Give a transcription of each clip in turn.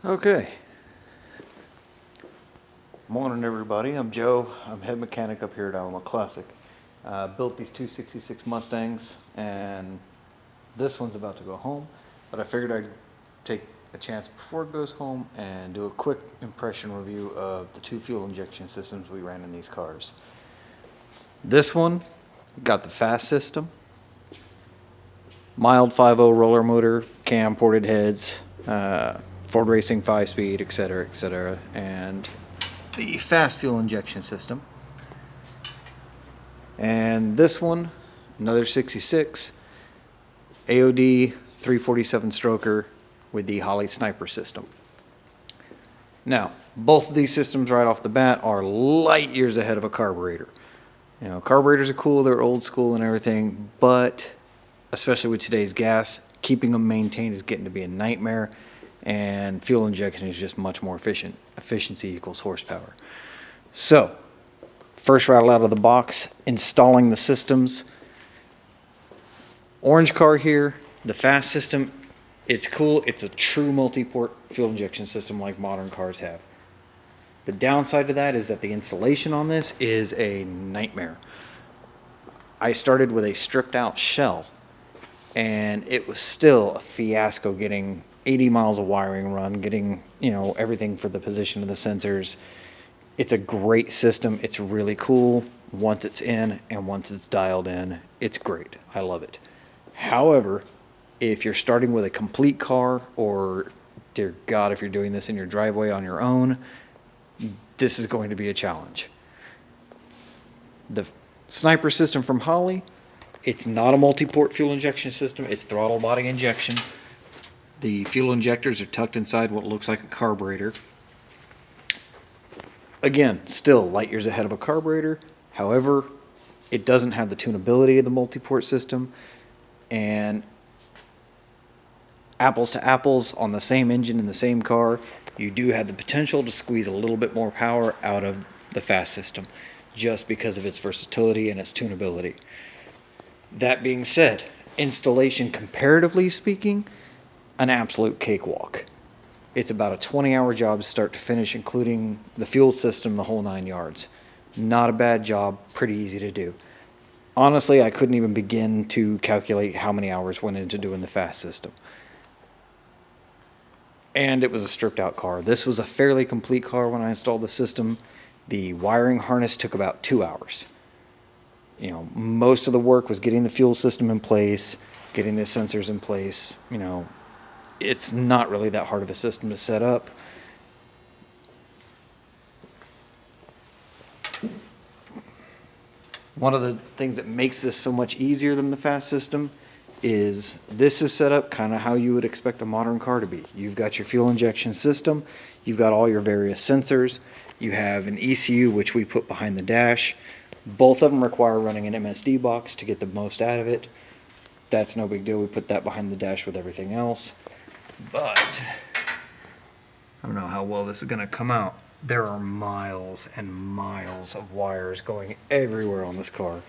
Okay. Morning, everybody. I'm Joe. I'm head mechanic up here at Alamo Classic. Built these 266 Mustangs, and this one's about to go home, but I figured I'd take a chance before it goes home and do a quick impression review of the two fuel injection systems we ran in these cars. This one got the fast system, mild 5.0 roller motor, cam ported heads, Ford Racing 5-speed, etc., etc., and the fast fuel injection system. And this one, another 66, AOD 347 stroker with the Holley Sniper system. Now, both of these systems right off the bat are light years ahead of a carburetor. You know, carburetors are cool, they're old school and everything, but especially with today's gas, keeping them maintained is getting to be a nightmare, and fuel injection is just much more efficient. Efficiency equals horsepower. So, first rattle out of the box, installing the systems. Orange car here, the fast system, it's cool. It's a true multi-port fuel injection system like modern cars have. The downside to that is that the installation on this is a nightmare. I started with a stripped out shell, and it was still a fiasco getting 80 miles of wiring run, getting, everything for the position of the sensors. It's a great system. It's really cool once it's in, and once it's dialed in, it's great. I love it. However, if you're starting with a complete car, or dear God, if you're doing this in your driveway on your own, this is going to be a challenge. The Sniper system from Holley, it's not a multi-port fuel injection system. It's throttle body injection. The fuel injectors are tucked inside what looks like a carburetor. Again, still light years ahead of a carburetor. However, it doesn't have the tunability of the multi-port system, and apples to apples on the same engine in the same car, you do have the potential to squeeze a little bit more power out of the fast system just because of its versatility and its tunability. That being said, installation, comparatively speaking, an absolute cakewalk. It's about a 20-hour job start to finish, including the fuel system, the whole 9 yards. Not a bad job, pretty easy to do. Honestly, I couldn't even begin to calculate how many hours went into doing the fast system. And it was a stripped out car. This was a fairly complete car when I installed the system. The wiring harness took about 2 hours. Most of the work was getting the fuel system in place, getting the sensors in place. It's not really that hard of a system to set up. One of the things that makes this so much easier than the fast system is this is set up kind of how you would expect a modern car to be. You've got your fuel injection system, you've got all your various sensors, you have an ECU which we put behind the dash. Both of them require running an MSD box to get the most out of it. That's no big deal, we put that behind the dash with everything else. But I don't know how well this is going to come out. There are miles and miles of wires going everywhere on this car.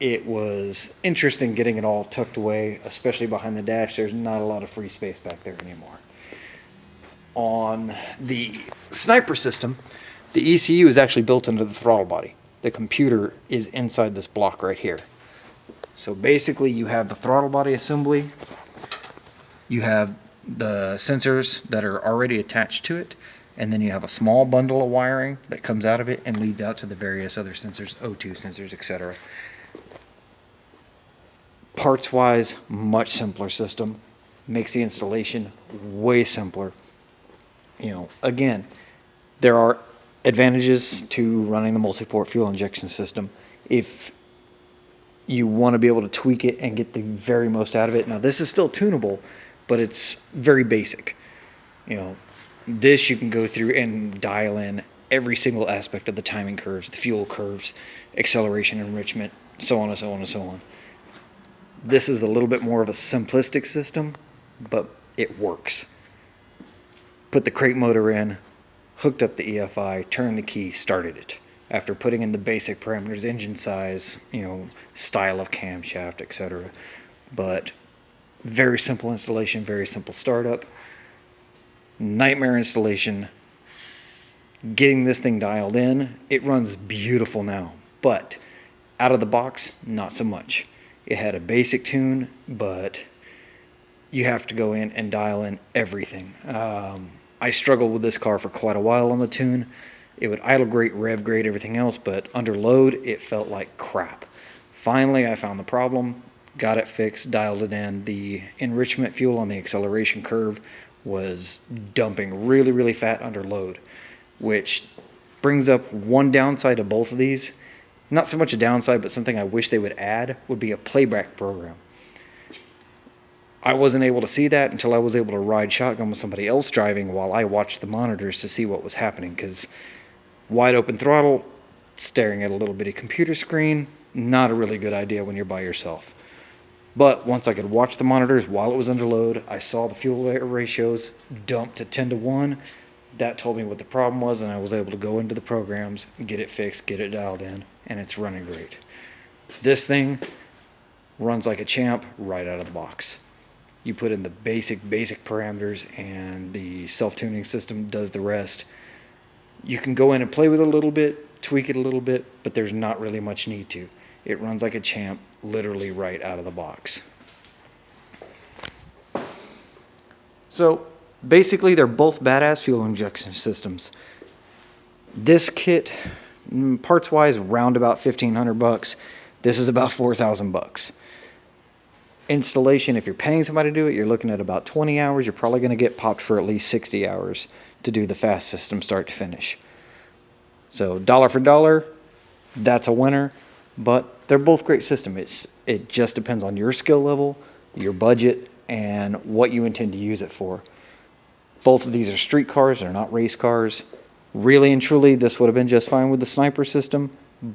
It was interesting getting it all tucked away, especially behind the dash. There's not a lot of free space back there anymore. On the Sniper system, the ECU is actually built into the throttle body. The computer is inside this block right here. So basically you have the throttle body assembly, you have the sensors that are already attached to it, and then you have a small bundle of wiring that comes out of it and leads out to the various other sensors, O2 sensors, etc. Parts wise, much simpler system, makes the installation way simpler. Again, there are advantages to running the multi-port fuel injection system if you want to be able to tweak it and get the very most out of it. Now, this is still tunable, but it's very basic. This you can go through and dial in every single aspect of the timing curves, the fuel curves, acceleration enrichment, so on and so on and so on. This is a little bit more of a simplistic system, but it works. Put the crate motor in, hooked up the EFI, turned the key, started it. After putting in the basic parameters, engine size, style of camshaft, etc. But very simple installation, very simple startup. nightmare installation. Getting this thing dialed in, it runs beautiful now, but out of the box, not so much. It had a basic tune, but you have to go in and dial in everything. I struggled with this car for quite a while on the tune. It would idle great, rev great, everything else, but under load, it felt like crap. Finally, I found the problem, got it fixed, dialed it in. The enrichment fuel on the acceleration curve was dumping really, really fat under load, which brings up one downside of both of these. Not so much a downside, but something I wish they would add would be a playback program. I wasn't able to see that until I was able to ride shotgun with somebody else driving while I watched the monitors to see what was happening, because wide open throttle, staring at a little bitty computer screen, not a really good idea when you're by yourself. But once I could watch the monitors while it was under load, I saw the fuel air ratios dump to 10-1. That told me what the problem was, and I was able to go into the programs, get it fixed, get it dialed in, and it's running great. This thing runs like a champ right out of the box. You put in the basic parameters, and the self-tuning system does the rest. You can go in and play with it a little bit, tweak it a little bit, but there's not really much need to. It runs like a champ, literally right out of the box. So basically, they're both badass fuel injection systems. This kit, parts-wise, round about $1,500. This is about $4,000. Installation, if you're paying somebody to do it, you're looking at about 20 hours. You're probably going to get popped for at least 60 hours to do the fast system start to finish. So dollar for dollar, that's a winner. But they're both great systems. It just depends on your skill level, your budget, and what you intend to use it for. Both of these are street cars. They're not race cars. Really and truly, this would have been just fine with the Sniper system,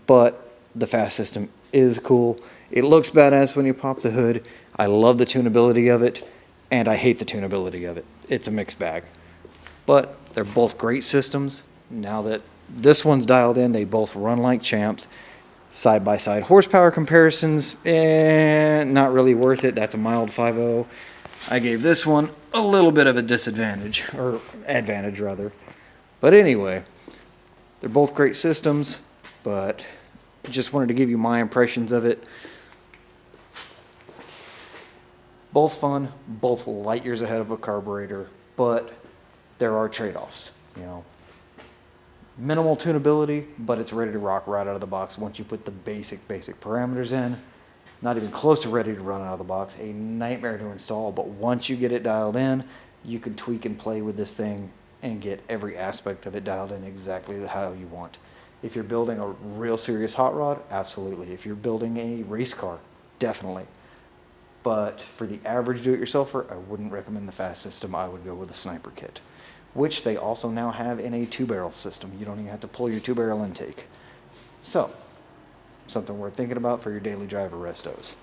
but the fast system is cool. It looks badass when you pop the hood. I love the tunability of it, and I hate the tunability of it. It's a mixed bag. But they're both great systems. Now that this one's dialed in, they both run like champs. Side-by-side horsepower comparisons, not really worth it. That's a mild 5.0. I gave this one a little bit of a disadvantage, or advantage rather. But anyway, they're both great systems, but just wanted to give you my impressions of it. Both fun, both light years ahead of a carburetor, but there are trade-offs, you know. Minimal tunability, but it's ready to rock right out of the box once you put the basic parameters in. Not even close to ready to run out of the box. A nightmare to install, but once you get it dialed in, you can tweak and play with this thing and get every aspect of it dialed in exactly how you want. If you're building a real serious hot rod, absolutely. If you're building a race car, definitely. But for the average do-it-yourselfer, I wouldn't recommend the fast system. I would go with the Sniper kit, which they also now have in a 2-barrel system. You don't even have to pull your 2-barrel intake. So, something worth thinking about for your daily driver restos.